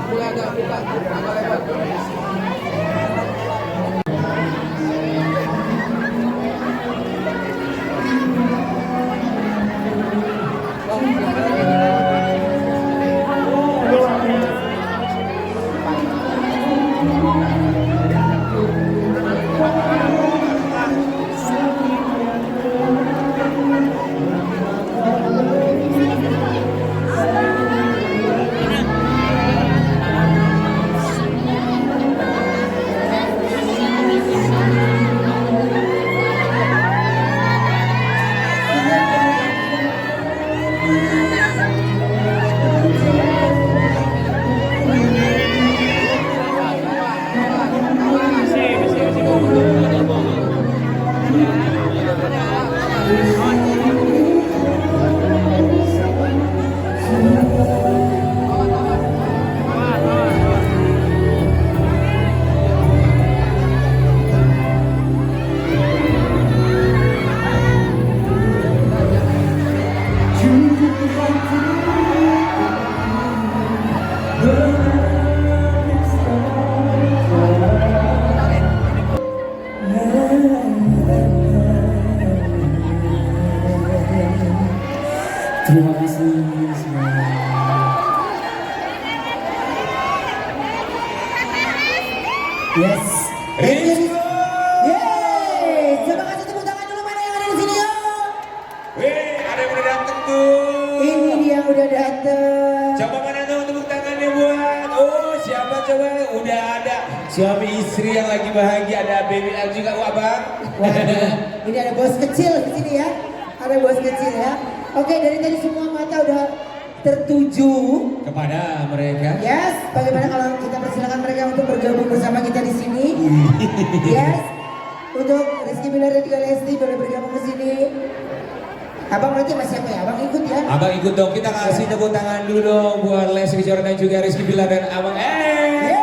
Mulai agak buka, agak lebar. Terima kasih semua. Yes. Yeay. Terima kasih, tepuk tangan dulu mana yang ada di sini yuk. Wih, ada yang udah dateng tuh. Ini dia yang udah dateng. Coba mana dong tepuk tangannya buat. Oh, siapa coba? Udah ada suami istri yang lagi bahagia, ada baby L juga, wah bang. Waduh, ini ada bos kecil di sini ya. Ada bos kecil ya. Oke, dari tadi semua mata udah tertuju Kepada mereka. Yes, bagaimana kalau kita persilakan mereka untuk bergabung bersama kita di sini? Yes, untuk Rizky Bilar dan juga Lesti boleh bergabung ke sini. Abang berarti masih apa ya? Abang ikut ya? Abang ikut dong, kita kasih tepuk tangan dulu dong buat Lesti Kejora dan juga Rizky Bilar dan Abang Yes.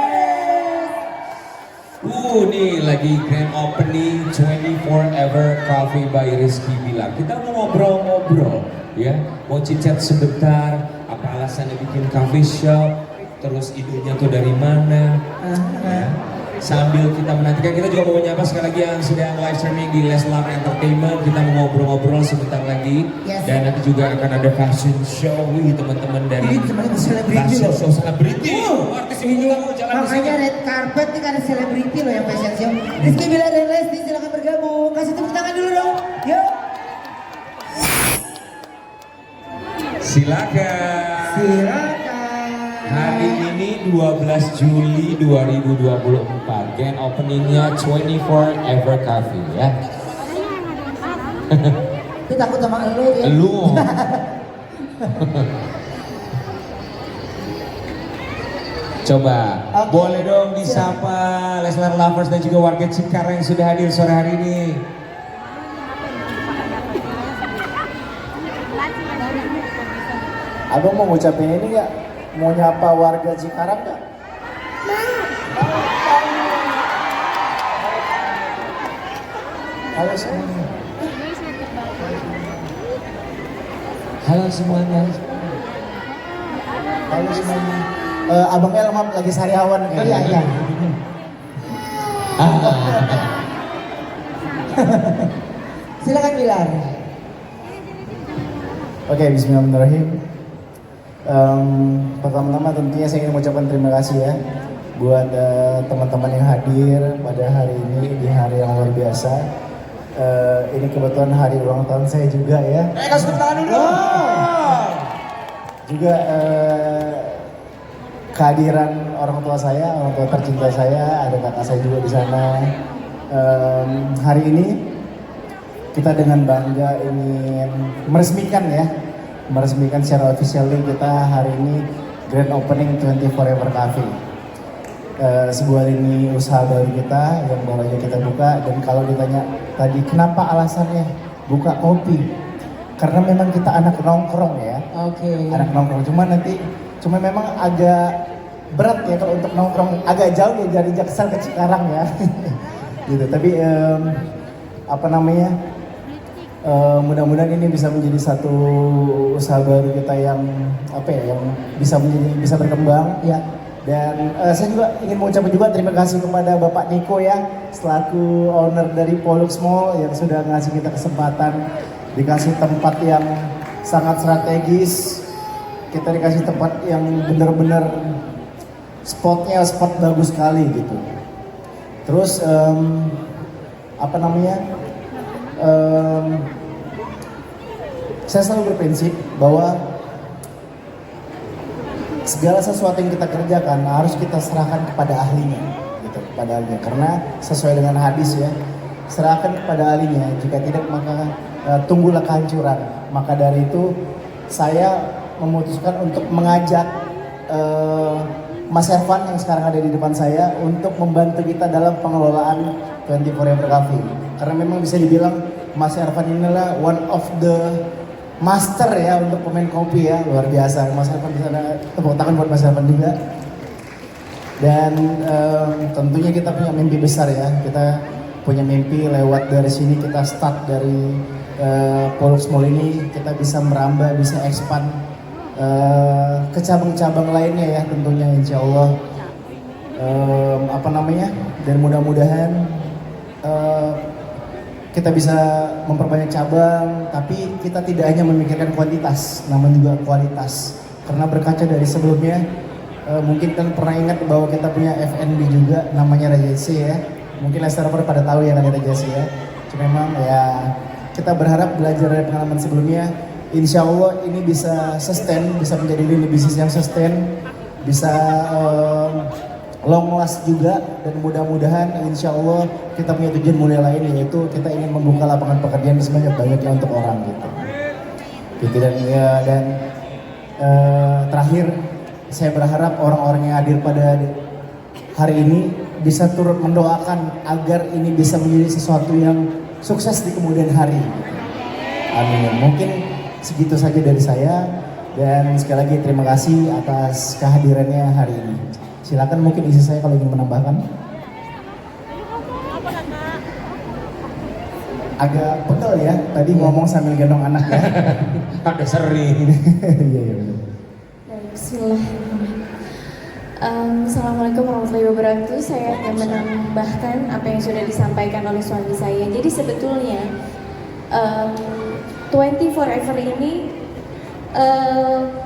Nih lagi grand opening 24 Ever Coffee by Rizky Bilar. Kita mau ngobrol-ngobrol ya, mau cicat sebentar, apa alasannya bikin coffee shop, terus idenya tuh dari mana ya. Sambil kita menantikan, kita juga mau menyapa sekali lagi yang sedang live streaming di Leslar Entertainment. Kita mau ngobrol-ngobrol sebentar lagi. Yes. Dan nanti juga akan ada fashion show nih teman-teman dari Ini teman-teman selebriti fashion loh. show selebriti. Artis ibu kamu jalan di sini. Makanya red carpet nih karena selebriti loh yang fashion show. Rizky Bilar dan Lesti silakan bergabung. Kasih tepuk tangan dulu dong. Yuk. Silakan. Silakan. Hari ini 12 Juli 2024, grand openingnya 24 Ever Coffee ya. Itu takut sama elu ya. Lu. Coba, Oke. boleh dong disapa Leslar Lovers dan juga warga Cikarang yang sudah hadir sore hari ini. Abang mau ngucapin ini nggak? Mau nyapa warga Cikarang nggak? Halo semuanya. Halo semuanya. Halo semuanya. Abangnya lemah lagi sariawan kayaknya. Iya. Silakan Bilar. Oke, bismillahirrahmanirrahim. Pertama-tama tentunya saya ingin mengucapkan terima kasih ya buat teman-teman yang hadir pada hari ini di hari yang luar biasa. Ini kebetulan hari ulang tahun saya juga ya. Kasih tepuk tangan dulu. Juga kehadiran orang tua saya, orang tua tercinta saya, ada kakak saya juga di sana. Hari ini kita dengan bangga ingin meresmikan secara official kita hari ini grand opening 24 Ever Coffee. Sebuah lini usaha baru kita yang baru aja kita buka, dan kalau ditanya tadi kenapa alasannya buka kopi, karena memang kita anak nongkrong ya. Oke. Anak nongkrong, cuma memang agak berat ya kalau untuk nongkrong, agak jauh ya dari Jaksel ke Cikarang ya. Gitu, tapi mudah-mudahan ini bisa menjadi satu usaha baru kita yang yang bisa berkembang Ya. Dan saya juga ingin mengucapkan juga terima kasih kepada Bapak Niko ya, selaku owner dari Pollux Mall yang sudah ngasih kita kesempatan, dikasih tempat yang sangat strategis, kita dikasih tempat yang benar-benar spotnya spot bagus sekali gitu. Terus saya selalu berprinsip bahwa segala sesuatu yang kita kerjakan harus kita serahkan kepada ahlinya, gitu, kepada ahlinya. Karena sesuai dengan hadis ya, serahkan kepada ahlinya. Jika tidak maka tunggulah kehancuran. Maka dari itu saya memutuskan untuk mengajak Mas Ervan yang sekarang ada di depan saya untuk membantu kita dalam pengelolaan 24 Forever Cafe. Karena memang bisa dibilang Mas Ervan inilah one of the master ya untuk pemain kopi ya, luar biasa. Mas Ervan di sana, tepuk tangan buat Mas Ervan juga. Dan tentunya kita punya mimpi besar ya. Kita punya mimpi lewat dari sini, kita start dari Pollux Mall ini, kita bisa merambah, bisa expand ke cabang-cabang lainnya ya tentunya, insya Allah. Dan mudah-mudahan kita bisa memperbanyak cabang, tapi kita tidak hanya memikirkan kuantitas, namun juga kualitas. Karena berkaca dari sebelumnya, mungkin kan pernah ingat bahwa kita punya F&B juga, namanya Regency ya. Mungkin Lesterver pada tahu ya namanya Regency ya. Cuma memang ya kita berharap belajar dari pengalaman sebelumnya, insya Allah ini bisa sustain, bisa menjadi lini bisnis yang sustain, bisa long last juga, dan mudah-mudahan insya Allah kita punya tujuan mulia lain, yaitu kita ingin membuka lapangan pekerjaan sebanyak-banyaknya untuk orang gitu. Dan terakhir saya berharap orang-orang yang hadir pada hari ini bisa turut mendoakan agar ini bisa menjadi sesuatu yang sukses di kemudian hari. Amin. Mungkin segitu saja dari saya, dan sekali lagi terima kasih atas kehadirannya hari ini. Silakan mungkin isi saya kalau ingin menambahkan. Agak pegel ya, tadi ngomong sambil gendong anak ya. Agak sering. Iya. Bismillahirrahmanirrahim. Assalamualaikum warahmatullahi wabarakatuh. Saya akan menambahkan apa yang sudah disampaikan oleh suami saya. Jadi sebetulnya 24 Forever ini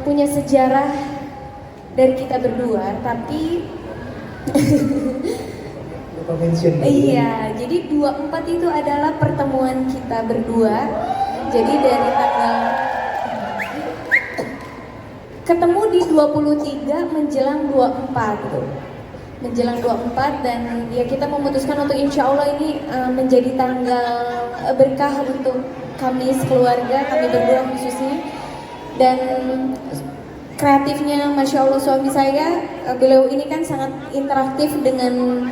punya sejarah dari kita berdua, tapi iya, jadi 24 itu adalah pertemuan kita berdua. Jadi dari tanggal ketemu di 23 menjelang 24 dan ya kita memutuskan untuk insya Allah ini menjadi tanggal berkah untuk kami sekeluarga, kami berdua khususnya. Dan kreatifnya Masya Allah suami saya, beliau ini kan sangat interaktif dengan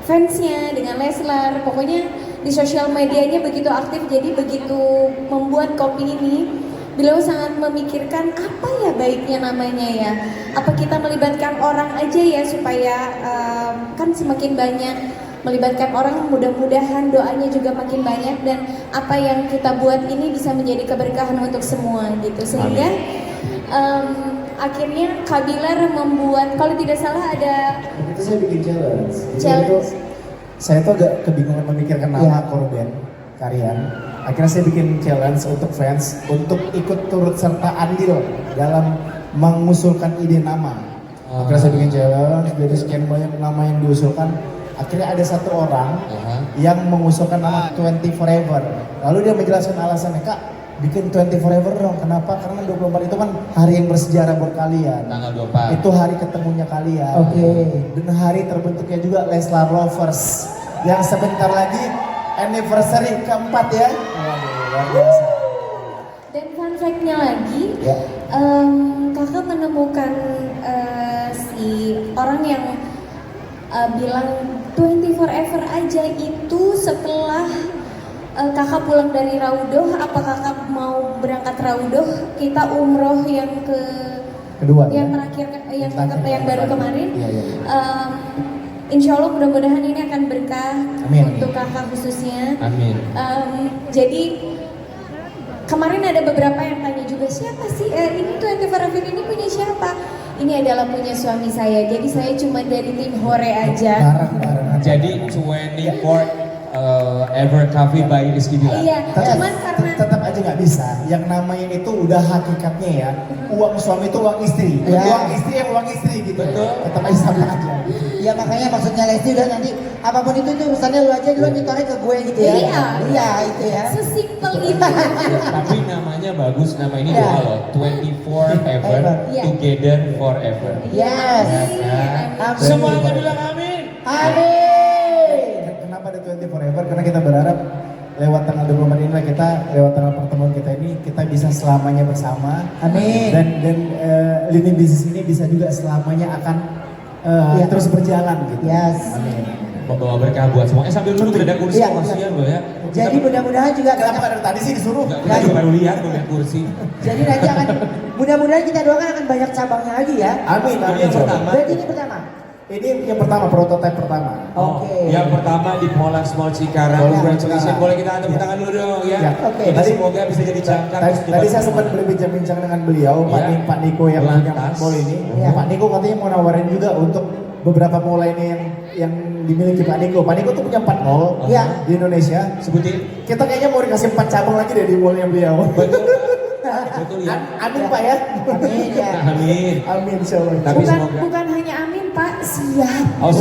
fansnya, dengan Leslar, pokoknya di sosial medianya begitu aktif. Jadi begitu membuat kopi ini, beliau sangat memikirkan apa ya baiknya namanya ya, apa kita melibatkan orang aja ya supaya kan semakin banyak melibatkan orang, mudah-mudahan doanya juga makin banyak, dan apa yang kita buat ini bisa menjadi keberkahan untuk semua gitu. Sehingga akhirnya Kabilar membuat, kalau tidak salah ada itu saya bikin challenge. Saya tuh agak kebingungan memikirkan nama korban karyan. Akhirnya saya bikin challenge untuk fans untuk ikut turut serta andil dalam mengusulkan ide nama. Akhirnya saya bikin challenge, jadi sekian banyak nama yang diusulkan. Akhirnya ada satu orang yang mengusulkan nama 20 Forever. Lalu dia menjelaskan alasannya, Kak, bikin 20 Forever dong. Kenapa? Karena 24 itu kan hari yang bersejarah buat kalian. Tanggal 24. Itu hari ketemunya kalian. Dan hari terbentuknya juga Leslar Lovers. Yang sebentar lagi anniversary keempat ya. Waduh, luar biasa. Dan fun fact-nya lagi, kakak menemukan si orang yang bilang 20 Forever aja itu setelah kakak pulang dari Raudoh. Apa kakak mau berangkat Raudoh? Kita umroh yang kedua, yang ya? terakhir, yang baru kemarin. Iya. Insya Allah mudah-mudahan ini akan berkah. Amin. Untuk kakak khususnya. Amin. Jadi kemarin ada beberapa yang tanya juga, siapa sih ini 24 Forever ini punya siapa? ini adalah punya suami saya. Jadi saya cuma dari tim Hore aja. Bareng-bareng. Jadi 24 Ever Coffee by Rizky Bilar. Iya, cuman karena Tetap aja nggak bisa. Yang namanya itu udah hakikatnya ya. Uang suami itu uang istri. Ya. Uang istri yang uang istri gitu. Betul. Tetap aja sama aja. Ya makanya maksudnya Lesti udah nanti apapun itu urusannya lu aja duluan nyetornya ke gue gitu ya. Iya. Iya itu ya. sesimpel itu. Tapi namanya bagus, nama ini Ya. doa loh. 24 Ever Iya. Together Forever. Yes. Ya. Amin. Semuanya bilang amin. Amin. Kenapa ada 20 Forever? Karena kita berharap lewat tanggal 24 ini kita lewat tanggal pertemuan kita ini kita bisa selamanya bersama. Amin. Dan lini bisnis ini bisa juga selamanya akan Ya. terus berjalan gitu. Yes. Amin. Membawa berkah buat semua. Sambil duduk ada kursi, Iya, kasihan loh ya. Jadi mudah-mudahan juga Kenapa dari tadi sih disuruh? Kita juga baru lihat tuh lihat kursi. jadi nanti akan mudah-mudahan kita doakan akan banyak cabangnya lagi ya. Amin. Ini Amin. yang pertama. Berarti ini pertama. Ini yang pertama, prototipe pertama. Oke. Yang pertama di Poland Mall Cikarang. Poland Congratulations. Cikarang. Boleh kita tepuk tangan dulu dong ya. Ya, oke. Ini Tadi- semoga bisa jadi jangkar. Tadi, terus tadi saya debat sempat semua. berbincang-bincang dengan beliau, Ya. Pak Niko yang punya Lantas. mall ini. Ya. Pak Niko katanya mau nawarin juga untuk beberapa mall lainnya yang dimiliki Pak Niko. Pak Niko tuh punya 4 mall Ya. di Indonesia. Sebutin. Kita kayaknya mau dikasih 4 cabang lagi deh di mallnya beliau. Betul. Betul ya. Amin Pak ya. Amin ya. Amin. Amin insyaallah. Tapi bukan semoga. bukan hanya amin Pak, siap. Oh,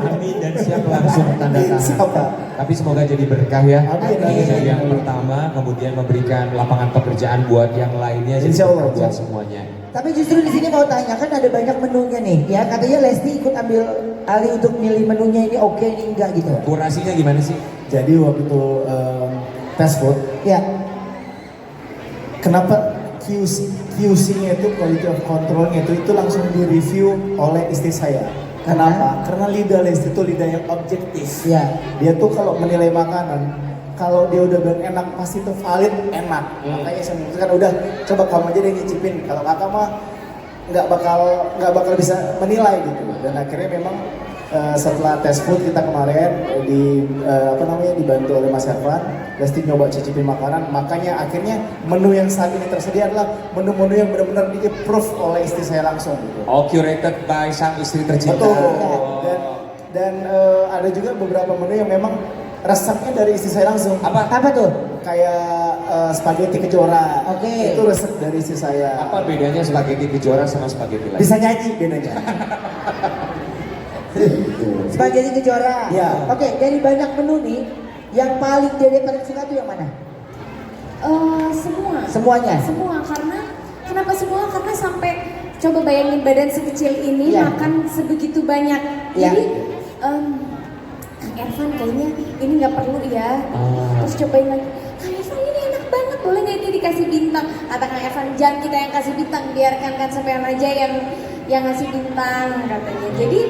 amin dan siap langsung tanda tangan. Siap, Pak. Tapi semoga jadi berkah ya. Amin, Ini amin. yang pertama, kemudian memberikan lapangan pekerjaan buat yang lainnya. Jadi Insya Allah, berkah buat insya Allah. semuanya. Tapi justru di sini mau tanya kan ada banyak menunya nih ya katanya Lesti ikut ambil alih untuk milih menunya ini oke ini enggak gitu. Kurasinya gimana sih? Jadi waktu tes food, Ya. kenapa QC-nya itu quality of control-nya itu langsung direview oleh istri saya. Kenapa? Karena lidah Lesti itu lidah yang objektif. Ya. Dia tuh kalau menilai makanan, kalau dia udah bilang enak pasti itu valid enak. Makanya saya memutuskan udah coba kamu aja deh nyicipin. Kalau kakak mah nggak bakal bisa menilai gitu. Dan akhirnya memang setelah tes food kita kemarin dibantu oleh Mas Ervan, Lesti nyoba cicipin makanan, makanya akhirnya menu yang saat ini tersedia adalah menu-menu yang benar-benar di-approve oleh istri saya langsung gitu. Oh, curated by sang istri tercinta. Betul. Oh. Dan ada juga beberapa menu yang memang resepnya dari istri saya langsung. Apa tuh? Kayak spaghetti kejora. Oke. Itu resep dari istri saya. Apa bedanya spaghetti kejora sama spaghetti lain? Bisa nyanyi bedanya. Spaghetti kejora. Ya. Oke, dari banyak menu nih yang paling Dede paling suka tuh yang mana? Semua. Semuanya. Semua karena kenapa semua? Karena sampai coba bayangin badan sekecil ini Iya. makan sebegitu banyak. Iya. Jadi Kang Ervan kayaknya ini nggak perlu ya. Ah. Terus cobain lagi. Kang Ervan ini enak banget, boleh nggak ini dikasih bintang? Kata Kang Ervan, jangan kita yang kasih bintang, biarkan kan sampean aja yang ngasih bintang katanya. Jadi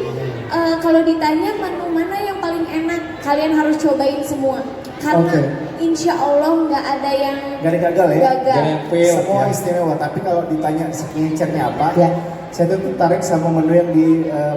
kalau ditanya menu mana yang paling enak, kalian harus cobain semua. Karena Oke. insya Allah nggak ada yang Gak ada gagal ya. gagal. Gak ada yang fail. Semua Ya. istimewa. Tapi kalau ditanya signature-nya apa? Ya. Saya tuh tertarik sama menu yang di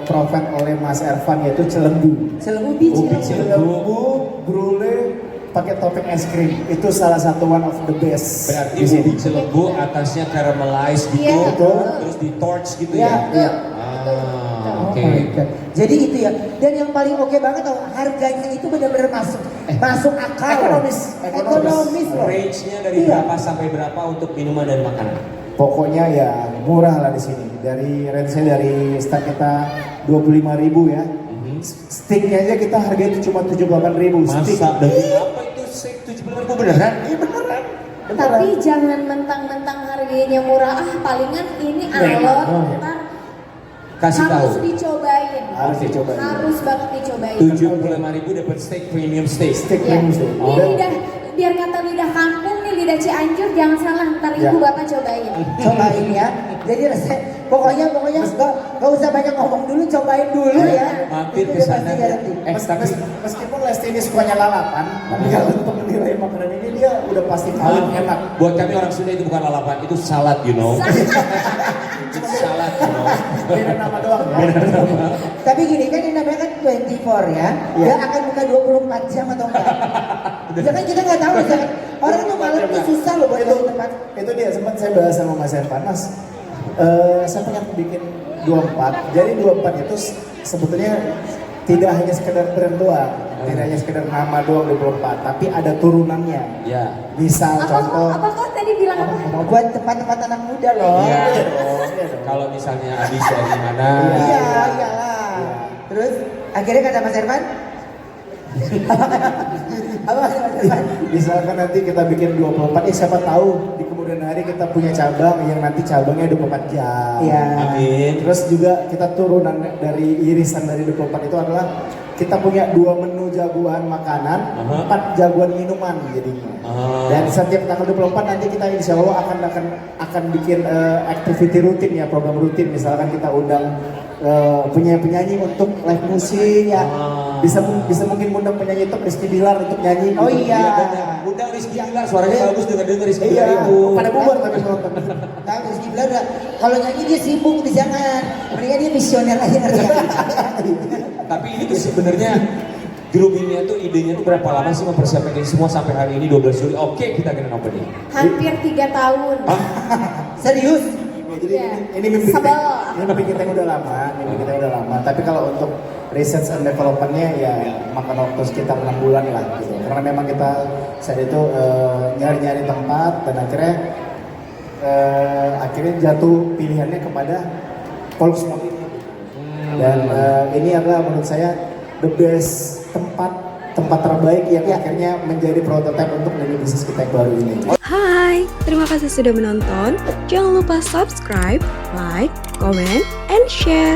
provide oleh Mas Ervan yaitu celembu. Ubi Ubi cilembu. Celembu, brulee, pakai topping es krim. Itu salah satu one of the best. Berarti di sini. ubi cilembu atasnya caramelize gitu, Iya, betul. terus di torch gitu Ya, ya. ya. Ah, oke. Oh my God. Jadi itu ya. Dan yang paling oke banget tau harganya itu benar-benar masuk akal. Ekonomis loh. Range-nya dari Iya. berapa sampai berapa untuk minuman dan makanan? Pokoknya ya murah lah di sini. Dari range saya dari start kita 25.000 ya. Sticknya aja kita harga itu cuma 78.000. Stick. Masa dari apa itu steak 75.000 beneran? Iya beneran. Tapi jangan mentang-mentang harganya murah, palingan ini alot, ntar Kasih harus tahu. dicobain. Harus dicobain. Harus banget dicobain. 75.000 dapat steak premium steak. Stick Ya. premium steak. Ini lidah, biar kata lidah kampung nih, lidah Cianjur, jangan salah, ntar Ya. ibu bapak cobain. Cobain ya. Jadi pokoknya nggak usah banyak ngomong dulu, cobain dulu ya. Mampir Itu ke dia sana. pasti garanti. Tapi Meskipun Lesti ini sukanya lalapan, tapi kalau untuk menilai makanan ini dia udah pasti paling enak. buat kami orang Sunda itu bukan lalapan, itu salad, you know. Itu salad, you know. Beda nama doang ya. Tapi gini kan ini namanya kan 24 ya. Iya. Dia akan buka 24 jam atau enggak? Ya kan kita nggak tahu misalkan orang tuh malam tuh susah loh buat itu cari tempat. itu dia sempat saya bahas sama Mas Ervan, Mas Saya pengen bikin 24. Jadi 24 itu sebetulnya tidak hanya sekedar brand doang, tidak hanya sekedar nama doang 24, tapi ada turunannya. Ya. Misal contoh, Apa kok tadi bilang apa? Mau buat tempat-tempat anak muda loh. Iya. iya dong. Kalau misalnya habis dari mana? Iya, iyalah. Terus akhirnya kata Mas Ervan, apa Mas Ervan? Misalkan nanti kita bikin 24, siapa tahu di kemudian hari kita punya cabang yang nanti cabangnya 24 jam. Iya. Amin. Terus juga kita turunan dari irisan dari 24 itu adalah kita punya 2 menu jagoan makanan, Aha. 4 jagoan minuman jadinya. Dan setiap tanggal 24 nanti kita insya Allah akan bikin activity rutin ya, program rutin. Misalkan kita undang penyanyi untuk live musik ya. Bisa mungkin undang penyanyi top Rizky Bilar untuk nyanyi. Oh iya. Undang Rizky Bilar, suaranya bagus dengar Rizky Iya, Bilar itu. pada bubar tapi nonton. Tahu Rizky bilang udah, kalau nyanyi dia sibuk di jangan. Mendingan dia visioner aja ngerti. Tapi ini tuh sebenarnya grup ini tuh idenya tuh berapa lama sih mempersiapkan ini semua sampai hari ini 12 Juli. Oke, kita grand opening. Hampir 3 tahun. Serius? Jadi Iya. ini mimpi Sabel. ini mimpi kita yang udah lama, Tapi kalau untuk research and development-nya ya makan waktu sekitar 6 bulan lah gitu. Karena memang kita saat itu nyari-nyari tempat dan akhirnya jatuh pilihannya kepada Volkswagen ini. Dan ini adalah menurut saya the best tempat terbaik yang akhirnya menjadi prototipe untuk lini bisnis kita yang baru ini. Hai, terima kasih sudah menonton. Jangan lupa subscribe, like, comment, and share.